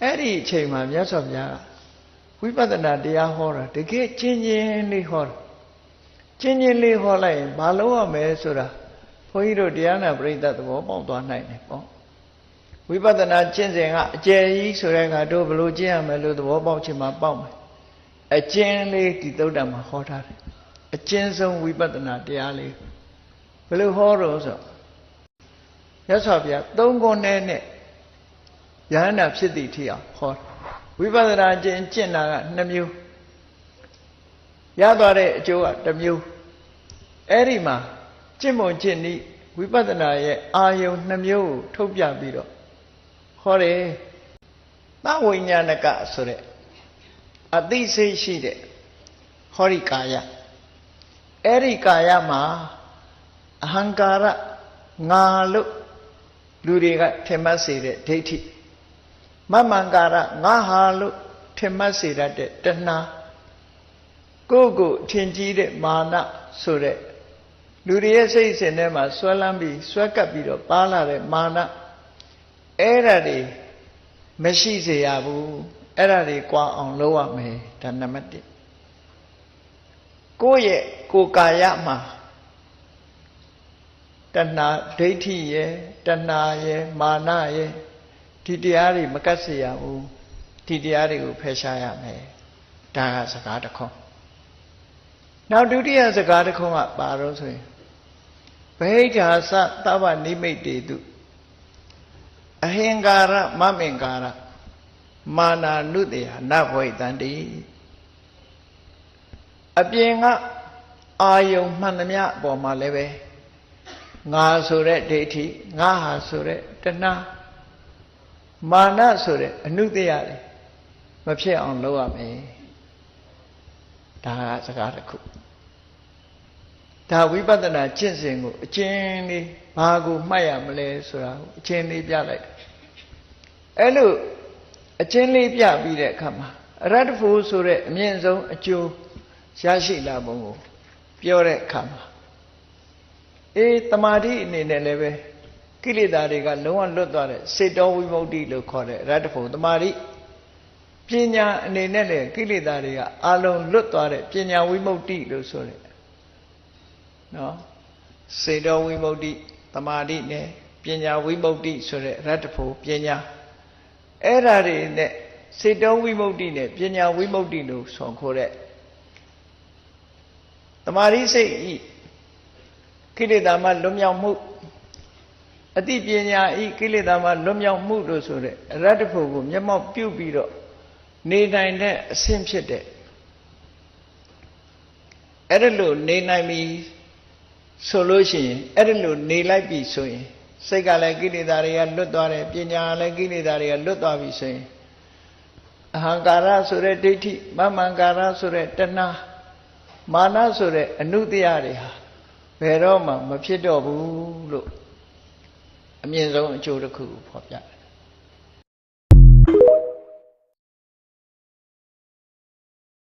အဲ့ဒီအချိန်မှာမြတ်စွာဘုရားဝိပဿနာတရားဟောတာတကယ်ချင်းချင်းလေးဟောတာချင်းချင်းလေးဟောလိုက်ရင်ဘာလို့ရမလဲဆိုတာဘုန်းကြီးတို့တရားနာပရိသတ်သဘောပေါက်သွားနိုင်တယ်ပေါ့ဝိပဿနာကျင့်စဉ်ကအကျယ်ကြီးဆိုတဲ့အခါတို့ဘယ်လိုကျင့်ရမလဲလို့သဘောပေါက်ချင်မှပေါက်မယ်အကျဉ်းလေးဒီသုဒ္ဓမှာဟောထားတယ်အကျဉ်းဆုံးဝိပဿနာတရားလေးဘယ်လိုဟောတော့ဆိုမြတ်စွာဘုရားသုံးခုနဲ့ယဟန္တာဖြစ်သည့်ထိအောင်ဟောဝိပဿနာကျင့်တာက2မျိုးရသွားတဲ့အကျိုးက1မျိုးအဲ့ဒီမှာကျင့်ပုံကျင့်နည်းဝိပဿနာရဲ့အာယုံ2မျိုးကိုထုတ်ပြပြီးတော့ဟောတယ်သဝိညာဏကဆိုတဲ့အသိစိတ်ရှိတဲ့ဟောဒီကာယအဲ့ဒီကာယမှာအဟံကာရငါလို့လူတွေကထင်မှတ်စေတဲ့ဒိဋ္ဌိမမံကာရငါဟာလို့ထင်မှတ်စေတတ်တဲ့တဏှာကိုယ်ထင်ကြီးတဲ့မာနဆိုတဲ့လူတွေရဲ့စိတ်စဉ်ထဲမှာဆွဲလန်းပြီးဆွဲကပ်ပြီးတော့ပါလာတဲ့မာနအဲ့ဒါတွေမရှိစေရဘူးအဲ့ဒါတွေကွာအောင်လုပ်ရမယ်ဒါနံပါတ်1ကိုယ့်ရဲ့ကိုယ်ကာယမှာတဏှာဒိဋ္ဌိရဲ့တဏှာရဲ့မာနရဲ့ဒီတရားတွေမကတ်စေရဘူးဒီတရားတွေကိုဖယ်ရှားရမယ်ဒါကစကားတစ်ခုနောက်ဒုတိယစကားတစ်ခုကပါတော့ဆိုရင်ဗဟိဋ္ဌာသသဗ္ဗနိမိတ်တေတုအဟင်္ကာရမမင်္ကာရမာနာနုတေယနဘဝိတန္တိအပြင်ကအာယုံမှန်သမျှအပေါ်မှာလည်းပဲငါဆိုတဲ့ဒိဋ္ဌိငါဟာဆိုတဲ့တဏှာမာနဆိုတဲ့အနုတ္တရတွေမဖြစ်အောင်လုပ်ရမယ်ဒါကစကားတစ်ခုဒါဝိပဿနာကျင့်စဉ်ကိုအကျဉ်းလေးဘာကိုမှတ်ရမလဲဆိုတာကိုအကျဉ်းလေးပြလိုက်အဲ့လိုအကျဉ်းလေးပြပြီးတဲ့အခါမှာအရတ္တဖို့ဆိုတဲ့အမြင့်ဆုံးအကျိုးရရှိလာပုံကိုပြောတဲ့အခါမှာတမာတိအနေနဲ့လည်းပဲကိလေသာတွေကလုံးဝလွတ်သွားတဲ့စေတောဝိမု ക്തി လို့ခေါ်တဲ့အရတ္တဖို့တမာတိပညာအနေနဲ့လည်းကိလေသာတွေကအာလုံးလွတ်သွားတဲ့ပညာဝိမု ക്തി လို့ဆိုတဲ့နော်စေတောဝိမု ക്തി တမာတိနဲ့ပညာဝိမု ക്തി ဆိုတဲ့ရတ္တဖို့ပညာအဲ့ဓာတွေနဲ့စေတောဝိမု ക്തി နဲ့ပညာဝိမု ക്തി လို့ဆိုခေါ်တဲ့တမာတိစိတ်ဤကိလေသာမှလွတ်မြောက်မှုအတိပညာဤကိလေသာမှလွတ်မြောက်မှုလို့ဆိုတဲ့အရတ္တဖို့ကိုမျက်မှောက်ပြုပြီးတော့နေနိုင်တဲ့အဆင့်ဖြစ်တဲ့အဲ့ဒါလို့နေနိုင်ပြီဆိုလို့ရှိရင်အဲ့ဒါလို့နေလိုက်ပြီဆိုရင်စိတ်ကလည်းကိလေသာတွေကလွတ်သွားတယ်ပညာလည်းကိလေသာတွေကလွတ်သွားပြီဆိုရင်အဟံကာရဆိုတဲ့ဒိဋ္ဌိမမံကာရဆိုတဲ့တဏှာမာနဆိုတဲ့အနုတ္တရတွေဟာဘယ်တော့မှမဖြစ်တော့ဘူးလို့အမြင့်ဆုံးအကျိုးတစ်ခုကိုဖော်ပြတယ်